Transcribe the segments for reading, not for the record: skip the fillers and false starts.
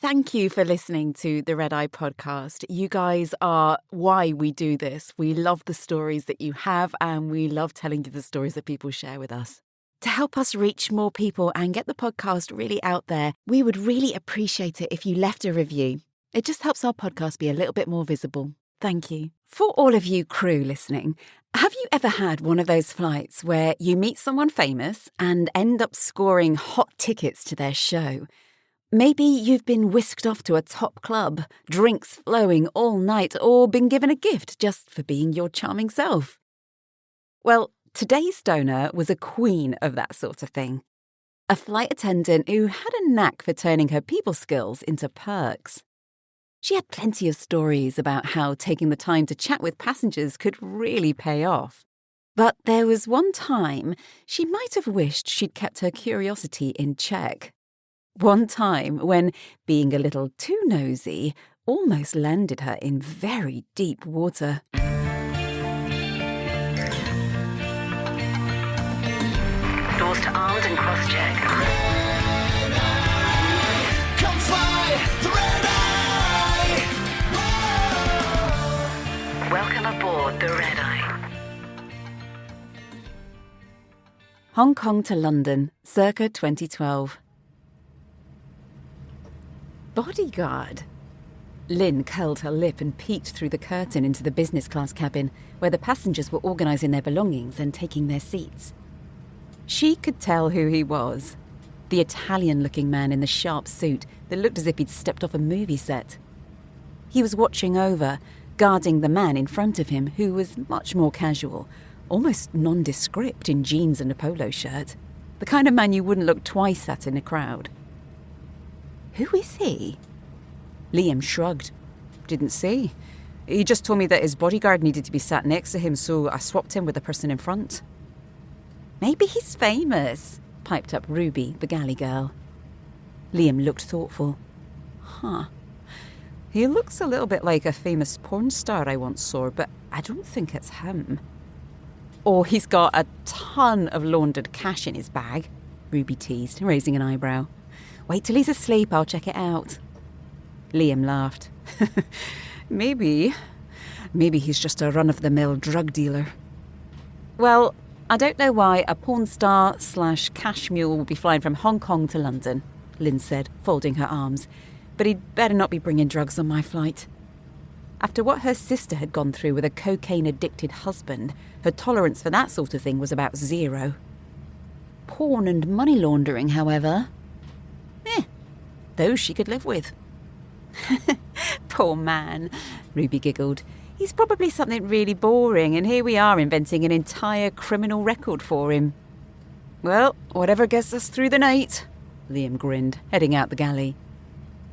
Thank you for listening to the Red Eye podcast. You guys are why we do this. We love the stories that you have, and we love telling you the stories that people share with us. To help us reach more people and get the podcast really out there, we would really appreciate it if you left a review. It just helps our podcast be a little bit more visible. Thank you. For all of you crew listening, have you ever had one of those flights where you meet someone famous and end up scoring hot tickets to their show? Maybe you've been whisked off to a top club, drinks flowing all night, or been given a gift just for being your charming self. Well, today's donor was a queen of that sort of thing. A flight attendant who had a knack for turning her people skills into perks. She had plenty of stories about how taking the time to chat with passengers could really pay off. But there was one time she might have wished she'd kept her curiosity in check. One time when being a little too nosy almost landed her in very deep water. Doors to armed and cross-check. Come fly the Red Eye! Welcome aboard the Red Eye. Hong Kong to London, circa 2012. Bodyguard. Lynn curled her lip and peeked through the curtain into the business class cabin, where the passengers were organising their belongings and taking their seats. She could tell who he was. The Italian-looking man in the sharp suit that looked as if he'd stepped off a movie set. He was watching over, guarding the man in front of him, who was much more casual, almost nondescript in jeans and a polo shirt. The kind of man you wouldn't look twice at in a crowd. Who is he? Liam shrugged. Didn't see. He just told me that his bodyguard needed to be sat next to him, so I swapped him with the person in front. Maybe he's famous, piped up Ruby, the galley girl. Liam looked thoughtful. He looks a little bit like a famous porn star I once saw, but I don't think it's him. Or he's got a ton of laundered cash in his bag, Ruby teased, raising an eyebrow. Wait till he's asleep, I'll check it out. Liam laughed. Maybe he's just a run-of-the-mill drug dealer. Well, I don't know why a porn star / cash mule will be flying from Hong Kong to London, Lynn said, folding her arms. But he'd better not be bringing drugs on my flight. After what her sister had gone through with a cocaine-addicted husband, her tolerance for that sort of thing was about 0. Porn and money laundering, however... those she could live with. Poor man, Ruby giggled. He's probably something really boring, and here we are inventing an entire criminal record for him. Well, whatever gets us through the night, Liam grinned, heading out the galley.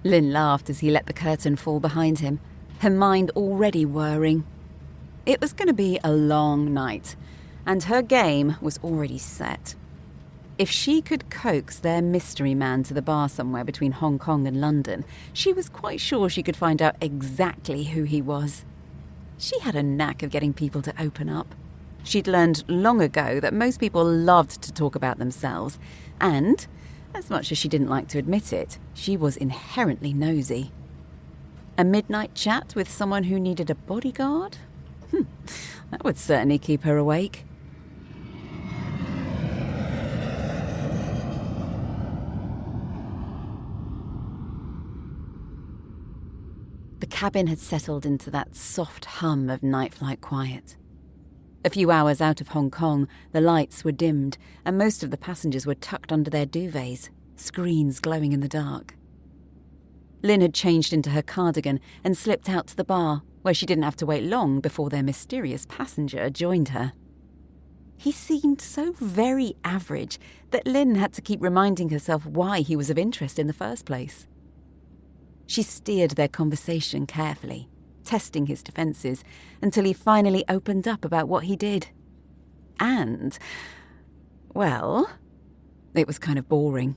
Lynn laughed as he let the curtain fall behind him, her mind already whirring. It was going to be a long night, and her game was already set. If she could coax their mystery man to the bar somewhere between Hong Kong and London, she was quite sure she could find out exactly who he was. She had a knack of getting people to open up. She'd learned long ago that most people loved to talk about themselves, and, as much as she didn't like to admit it, she was inherently nosy. A midnight chat with someone who needed a bodyguard? That would certainly keep her awake. The cabin had settled into that soft hum of night flight quiet. A few hours out of Hong Kong, the lights were dimmed and most of the passengers were tucked under their duvets, screens glowing in the dark. Lynn had changed into her cardigan and slipped out to the bar, where she didn't have to wait long before their mysterious passenger joined her. He seemed so very average that Lynn had to keep reminding herself why he was of interest in the first place. She steered their conversation carefully, testing his defences, until he finally opened up about what he did. And, well, it was kind of boring.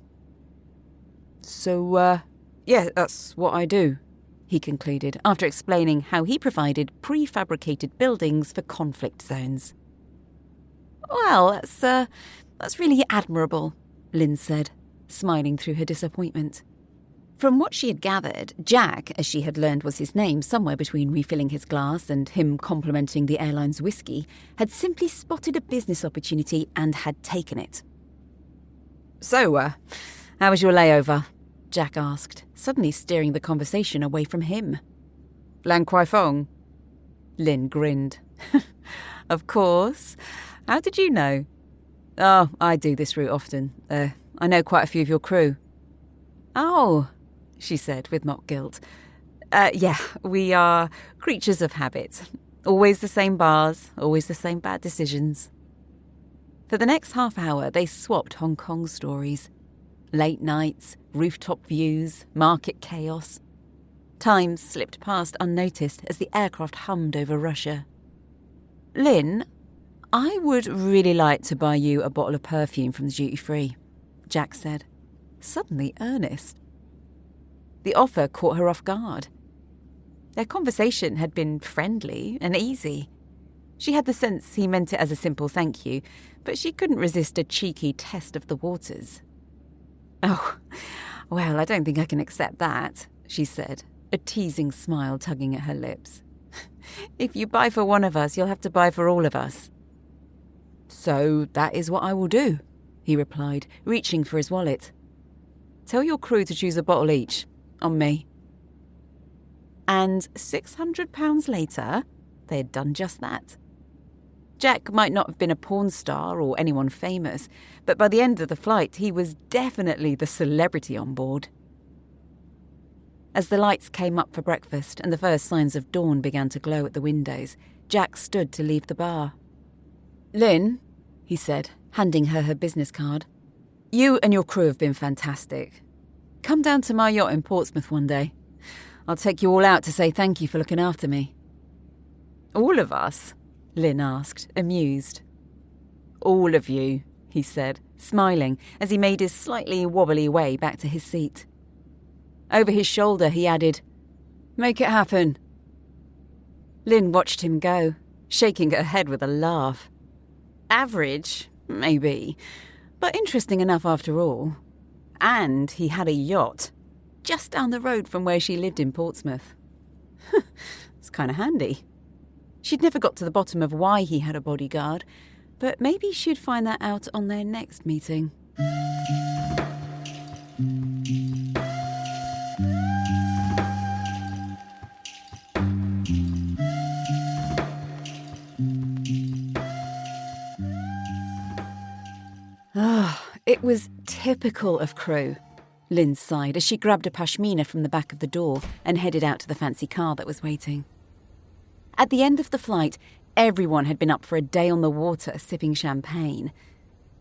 So, yeah, that's what I do, he concluded, after explaining how he provided prefabricated buildings for conflict zones. Well, that's really admirable, Lynn said, smiling through her disappointment. From what she had gathered, Jack, as she had learned was his name somewhere between refilling his glass and him complimenting the airline's whiskey, had simply spotted a business opportunity and had taken it. "So, how was your layover?" Jack asked, suddenly steering the conversation away from him. "Lan Kwai Fong?" Lin grinned. "Of course. How did you know?" "Oh, I do this route often. I know quite a few of your crew." "Oh," she said with mock guilt. Yeah, we are creatures of habit. Always the same bars, always the same bad decisions." For the next half hour, they swapped Hong Kong stories. Late nights, rooftop views, market chaos. Time slipped past unnoticed as the aircraft hummed over Russia. "Lin, I would really like to buy you a bottle of perfume from the duty-free," Jack said, suddenly earnest. The offer caught her off guard. Their conversation had been friendly and easy. She had the sense he meant it as a simple thank you, but she couldn't resist a cheeky test of the waters. "Oh, well, I don't think I can accept that," she said, a teasing smile tugging at her lips. "If you buy for one of us, you'll have to buy for all of us." "So that is what I will do," he replied, reaching for his wallet. "Tell your crew to choose a bottle each. On me." And £600 later, they had done just that. Jack might not have been a porn star or anyone famous, but by the end of the flight, he was definitely the celebrity on board. As the lights came up for breakfast and the first signs of dawn began to glow at the windows, Jack stood to leave the bar. "Lin," he said, handing her business card, "you and your crew have been fantastic. Come down to my yacht in Portsmouth one day. I'll take you all out to say thank you for looking after me." "All of us?" Lin asked, amused. "All of you," he said, smiling as he made his slightly wobbly way back to his seat. Over his shoulder, he added, "Make it happen." Lin watched him go, shaking her head with a laugh. Average, maybe, but interesting enough after all. And he had a yacht, just down the road from where she lived in Portsmouth. It's kind of handy. She'd never got to the bottom of why he had a bodyguard, but maybe she'd find that out on their next meeting. It was typical of crew, Lynn sighed as she grabbed a pashmina from the back of the door and headed out to the fancy car that was waiting. At the end of the flight, everyone had been up for a day on the water sipping champagne.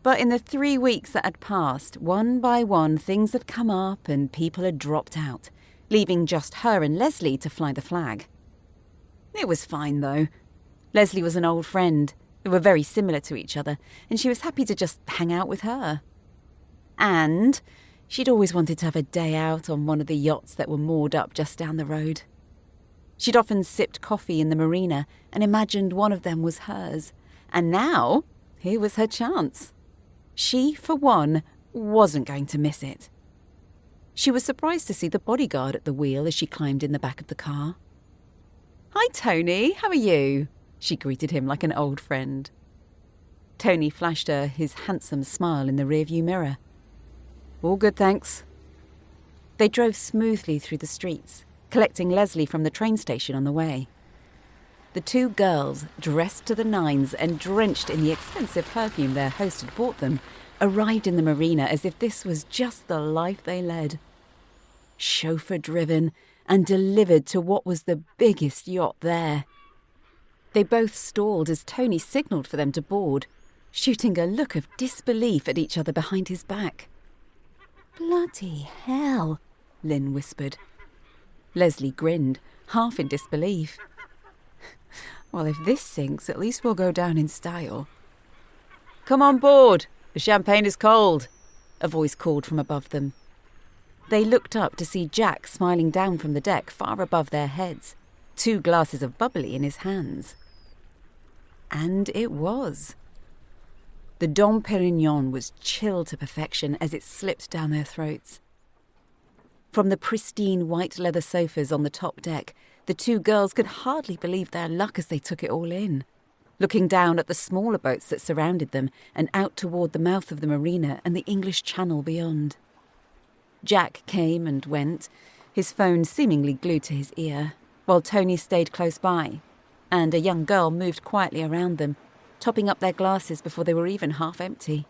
But in the 3 weeks that had passed, one by one things had come up and people had dropped out, leaving just her and Leslie to fly the flag. It was fine, though. Leslie was an old friend. They were very similar to each other, and she was happy to just hang out with her. And she'd always wanted to have a day out on one of the yachts that were moored up just down the road. She'd often sipped coffee in the marina and imagined one of them was hers. And now, here was her chance. She, for one, wasn't going to miss it. She was surprised to see the bodyguard at the wheel as she climbed in the back of the car. "Hi, Tony. How are you?" She greeted him like an old friend. Tony flashed her his handsome smile in the rearview mirror. "All good, thanks." They drove smoothly through the streets, collecting Leslie from the train station on the way. The two girls, dressed to the nines and drenched in the expensive perfume their host had bought them, arrived in the marina as if this was just the life they led. Chauffeur-driven and delivered to what was the biggest yacht there. They both stalled as Tony signalled for them to board, shooting a look of disbelief at each other behind his back. "Bloody hell," Lynn whispered. Leslie grinned, half in disbelief. "Well, if this sinks, at least we'll go down in style." "Come on board. The champagne is cold," a voice called from above them. They looked up to see Jack smiling down from the deck far above their heads, 2 glasses of bubbly in his hands. And it was. The Dom Pérignon was chilled to perfection as it slipped down their throats. From the pristine white leather sofas on the top deck, the two girls could hardly believe their luck as they took it all in, looking down at the smaller boats that surrounded them and out toward the mouth of the marina and the English Channel beyond. Jack came and went, his phone seemingly glued to his ear, while Tony stayed close by, and a young girl moved quietly around them, topping up their glasses before they were even half empty.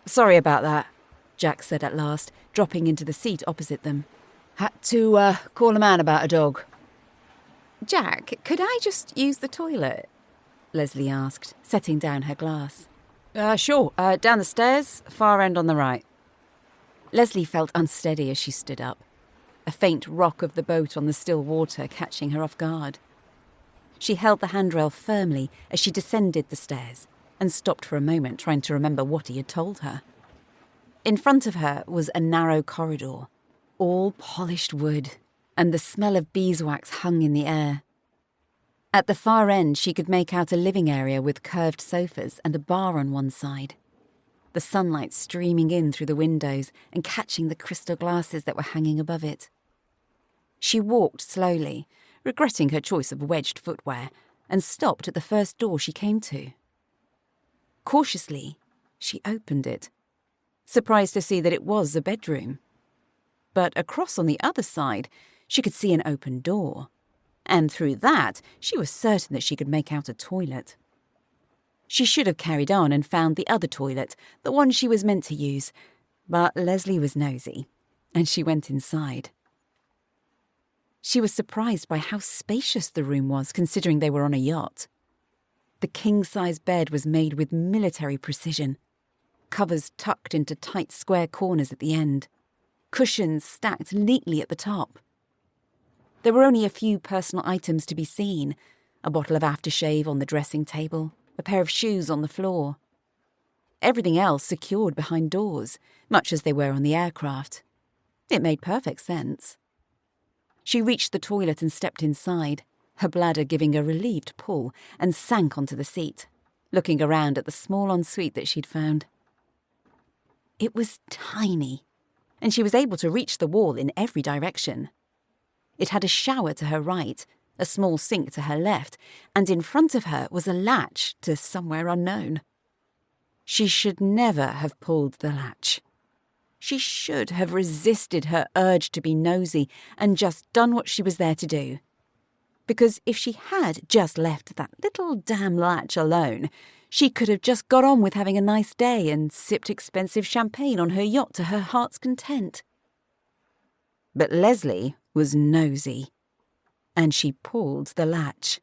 "Sorry about that," Jack said at last, dropping into the seat opposite them. "Had to call a man about a dog." "Jack, could I just use the toilet?" Leslie asked, setting down her glass. Sure. Down the stairs, far end on the right." Leslie felt unsteady as she stood up, a faint rock of the boat on the still water catching her off guard. She held the handrail firmly as she descended the stairs and stopped for a moment trying to remember what he had told her. In front of her was a narrow corridor, all polished wood, and the smell of beeswax hung in the air. At the far end, she could make out a living area with curved sofas and a bar on one side, the sunlight streaming in through the windows and catching the crystal glasses that were hanging above it. She walked slowly, regretting her choice of wedged footwear, and stopped at the first door she came to. Cautiously, she opened it, surprised to see that it was a bedroom. But across on the other side, she could see an open door, and through that, she was certain that she could make out a toilet. She should have carried on and found the other toilet, the one she was meant to use, but Leslie was nosy, and she went inside. She was surprised by how spacious the room was, considering they were on a yacht. The king-size bed was made with military precision, covers tucked into tight square corners at the end, cushions stacked neatly at the top. There were only a few personal items to be seen, a bottle of aftershave on the dressing table, a pair of shoes on the floor. Everything else secured behind doors, much as they were on the aircraft. It made perfect sense. She reached the toilet and stepped inside, her bladder giving a relieved pull, and sank onto the seat, looking around at the small ensuite that she'd found. It was tiny, and she was able to reach the wall in every direction. It had a shower to her right, a small sink to her left, and in front of her was a latch to somewhere unknown. She should never have pulled the latch. She should have resisted her urge to be nosy and just done what she was there to do. Because if she had just left that little damn latch alone, she could have just got on with having a nice day and sipped expensive champagne on her yacht to her heart's content. But Leslie was nosy, and she pulled the latch.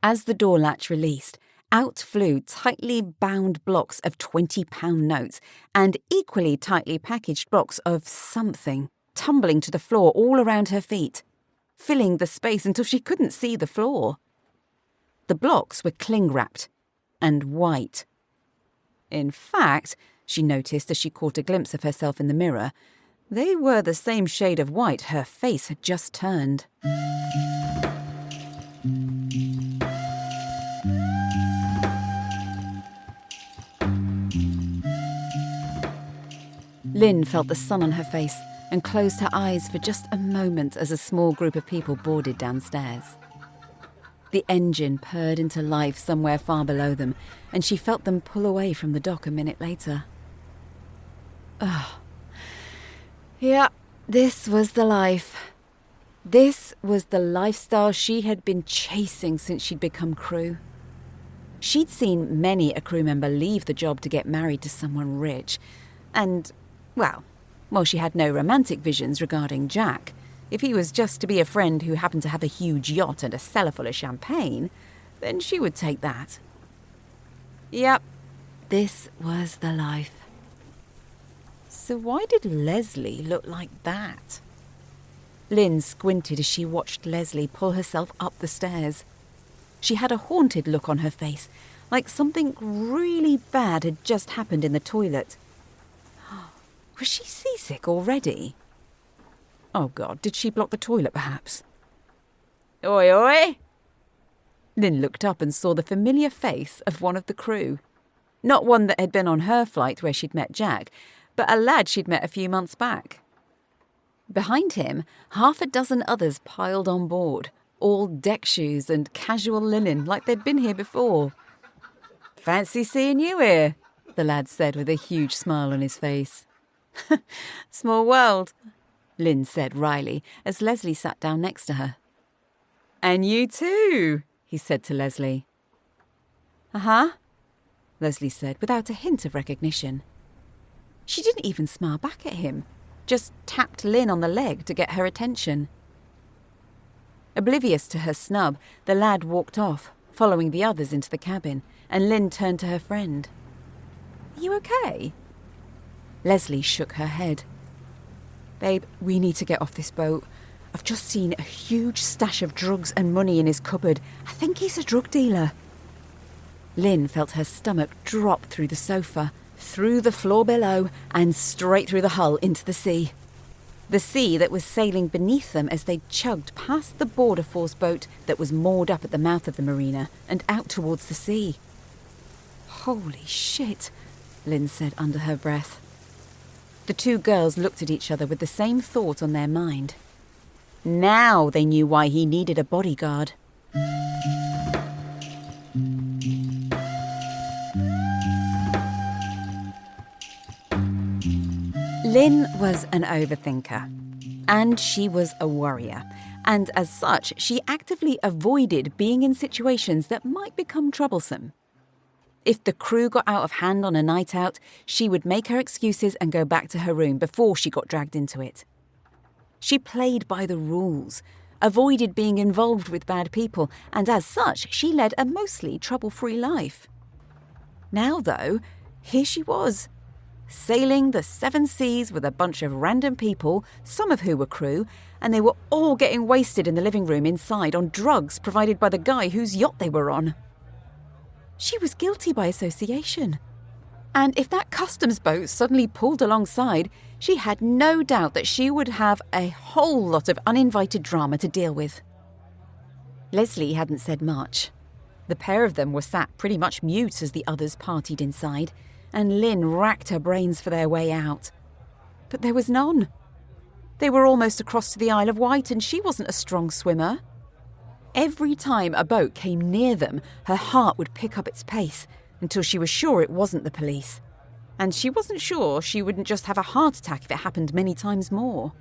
As the door latch released, out flew tightly bound blocks of £20 notes and equally tightly packaged blocks of something, tumbling to the floor all around her feet, filling the space until she couldn't see the floor. The blocks were cling-wrapped and white. In fact, she noticed as she caught a glimpse of herself in the mirror, they were the same shade of white her face had just turned. Lynn felt the sun on her face and closed her eyes for just a moment as a small group of people boarded downstairs. The engine purred into life somewhere far below them, and she felt them pull away from the dock a minute later. Yeah, this was the life. This was the lifestyle she had been chasing since she'd become crew. She'd seen many a crew member leave the job to get married to someone rich, and, well, while she had no romantic visions regarding Jack, if he was just to be a friend who happened to have a huge yacht and a cellar full of champagne, then she would take that. Yep, this was the life. So why did Leslie look like that? Lynn squinted as she watched Leslie pull herself up the stairs. She had a haunted look on her face, like something really bad had just happened in the toilet. Was she seasick already? Oh God, did she block the toilet perhaps? Oi, oi! Lynn looked up and saw the familiar face of one of the crew. Not one that had been on her flight where she'd met Jack, but a lad she'd met a few months back. Behind him, half a dozen others piled on board, all deck shoes and casual linen like they'd been here before. "Fancy seeing you here," the lad said with a huge smile on his face. "Small world," Lynn said wryly as Leslie sat down next to her. "And you too," he said to Leslie. "Uh-huh," Leslie said without a hint of recognition. She didn't even smile back at him, just tapped Lynn on the leg to get her attention. Oblivious to her snub, the lad walked off, following the others into the cabin, and Lynn turned to her friend. "Are you okay?" Leslie shook her head. "Babe, we need to get off this boat. I've just seen a huge stash of drugs and money in his cupboard. I think he's a drug dealer." Lynn felt her stomach drop through the sofa, through the floor below, and straight through the hull into the sea. The sea that was sailing beneath them as they chugged past the border force boat that was moored up at the mouth of the marina and out towards the sea. "Holy shit," Lynn said under her breath. The two girls looked at each other with the same thought on their mind. Now they knew why he needed a bodyguard. Lynn was an overthinker, and she was a worrier, and as such, she actively avoided being in situations that might become troublesome. If the crew got out of hand on a night out, she would make her excuses and go back to her room before she got dragged into it. She played by the rules, avoided being involved with bad people, and as such, she led a mostly trouble-free life. Now, though, here she was, sailing the seven seas with a bunch of random people, some of who were crew, and they were all getting wasted in the living room inside on drugs provided by the guy whose yacht they were on. She was guilty by association. And if that customs boat suddenly pulled alongside, she had no doubt that she would have a whole lot of uninvited drama to deal with. Leslie hadn't said much. The pair of them were sat pretty much mute as the others partied inside, and Lynn racked her brains for their way out. But there was none. They were almost across to the Isle of Wight, and she wasn't a strong swimmer. Every time a boat came near them, her heart would pick up its pace until she was sure it wasn't the police. And she wasn't sure she wouldn't just have a heart attack if it happened many times more.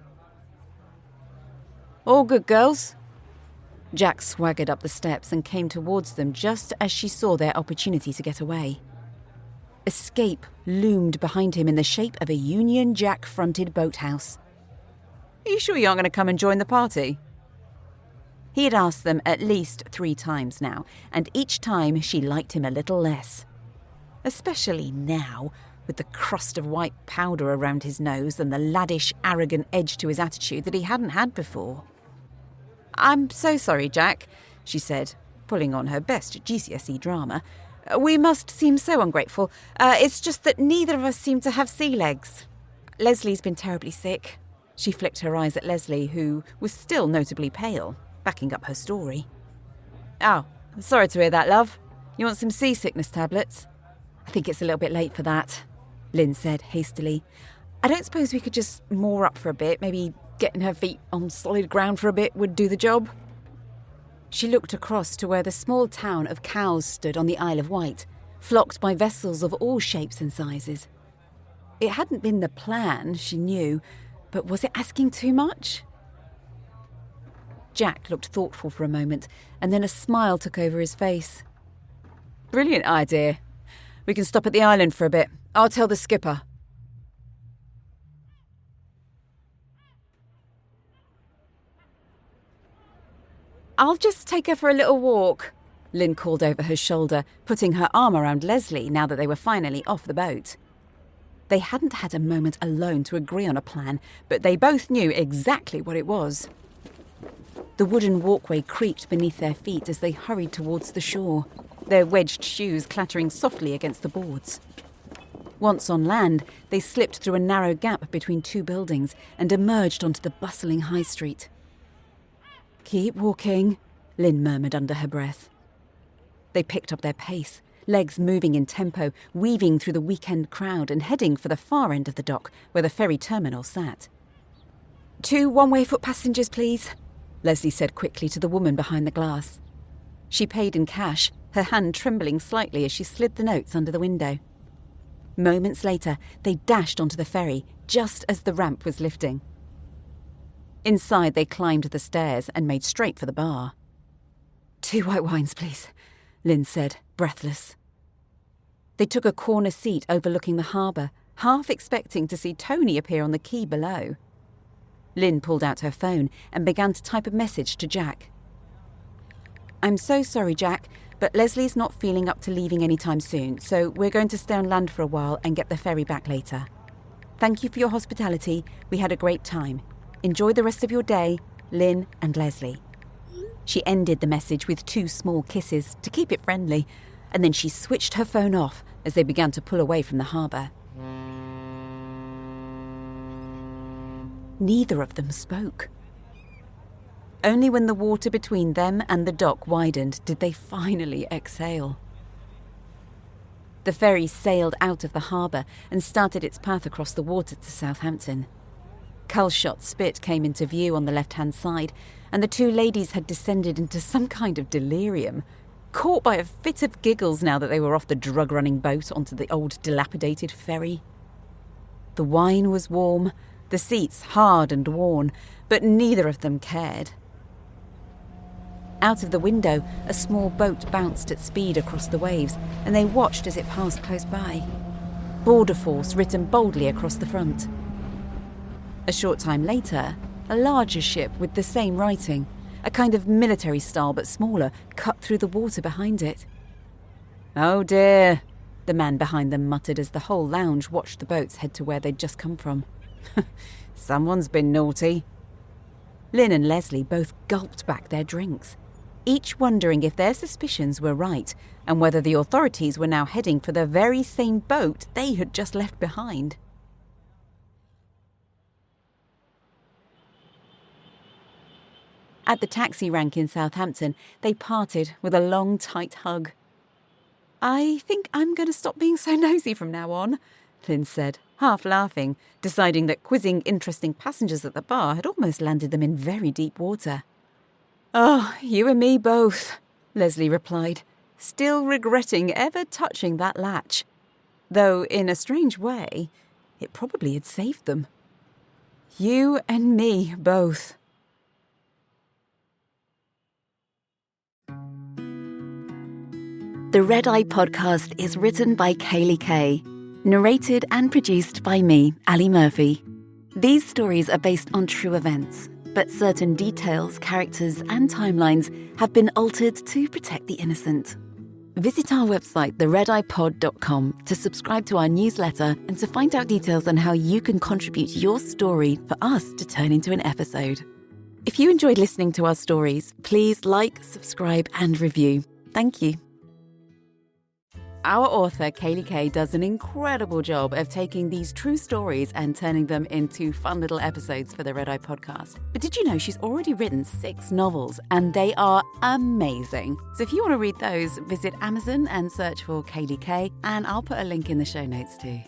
"All good, girls?" Jack swaggered up the steps and came towards them just as she saw their opportunity to get away. Escape loomed behind him in the shape of a Union Jack-fronted boathouse. "Are you sure you aren't going to come and join the party?" He had asked them at least 3 times now, and each time she liked him a little less. Especially now, with the crust of white powder around his nose and the laddish, arrogant edge to his attitude that he hadn't had before. "I'm so sorry, Jack," she said, pulling on her best GCSE drama. "We must seem so ungrateful. It's just that neither of us seem to have sea legs. Leslie's been terribly sick." She flicked her eyes at Leslie, who was still notably pale, backing up her story. "Oh, sorry to hear that, love. You want some seasickness tablets?" "I think it's a little bit late for that," Lynn said hastily. "I don't suppose we could just moor up for a bit. Maybe getting her feet on solid ground for a bit would do the job." She looked across to where the small town of Cowes stood on the Isle of Wight, flocked by vessels of all shapes and sizes. It hadn't been the plan, she knew, but was it asking too much? Jack looked thoughtful for a moment, and then a smile took over his face. "Brilliant idea. We can stop at the island for a bit. I'll tell the skipper." "I'll just take her for a little walk," Lynn called over her shoulder, putting her arm around Leslie now that they were finally off the boat. They hadn't had a moment alone to agree on a plan, but they both knew exactly what it was. The wooden walkway creaked beneath their feet as they hurried towards the shore, their wedged shoes clattering softly against the boards. Once on land, they slipped through a narrow gap between 2 buildings and emerged onto the bustling high street. "Keep walking," Lynn murmured under her breath. They picked up their pace, legs moving in tempo, weaving through the weekend crowd and heading for the far end of the dock where the ferry terminal sat. 2 one-way foot passengers, please," Leslie said quickly to the woman behind the glass. She paid in cash, her hand trembling slightly as she slid the notes under the window. Moments later, they dashed onto the ferry just as the ramp was lifting. Inside, they climbed the stairs and made straight for the bar. 2 white wines, please," Lynn said, breathless. They took a corner seat overlooking the harbour, half expecting to see Tony appear on the quay below. Lynn pulled out her phone and began to type a message to Jack. "I'm so sorry, Jack, but Leslie's not feeling up to leaving anytime soon, so we're going to stay on land for a while and get the ferry back later. Thank you for your hospitality. We had a great time. Enjoy the rest of your day, Lynn and Leslie." She ended the message with 2 small kisses to keep it friendly, and then she switched her phone off as they began to pull away from the harbour. Neither of them spoke. Only when the water between them and the dock widened did they finally exhale. The ferry sailed out of the harbour and started its path across the water to Southampton. Culshot Spit came into view on the left-hand side, and the 2 ladies had descended into some kind of delirium, caught by a fit of giggles now that they were off the drug-running boat onto the old dilapidated ferry. The wine was warm, the seats hard and worn, but neither of them cared. Out of the window, a small boat bounced at speed across the waves, and they watched as it passed close by. Border Force written boldly across the front. A short time later, a larger ship with the same writing, a kind of military style but smaller, cut through the water behind it. "Oh dear," the man behind them muttered as the whole lounge watched the boats head to where they'd just come from. "Someone's been naughty." Lynn and Leslie both gulped back their drinks, each wondering if their suspicions were right and whether the authorities were now heading for the very same boat they had just left behind. At the taxi rank in Southampton, they parted with a long, tight hug. "I think I'm going to stop being so nosy from now on," Lynn said, half laughing, deciding that quizzing interesting passengers at the bar had almost landed them in very deep water. "Oh, you and me both," Leslie replied, still regretting ever touching that latch, though in a strange way, it probably had saved them. "You and me both." The Red Eye podcast is written by Kaylee Kay, narrated and produced by me, Ali Murphy. These stories are based on true events, but certain details, characters, and timelines have been altered to protect the innocent. Visit our website, theredeyepod.com, to subscribe to our newsletter and to find out details on how you can contribute your story for us to turn into an episode. If you enjoyed listening to our stories, please like, subscribe, and review. Thank you. Our author, Kaylee Kay, does an incredible job of taking these true stories and turning them into fun little episodes for the Red Eye podcast. But did you know she's already written 6 novels, and they are amazing? So if you want to read those, visit Amazon and search for Kaylee Kay, and I'll put a link in the show notes too.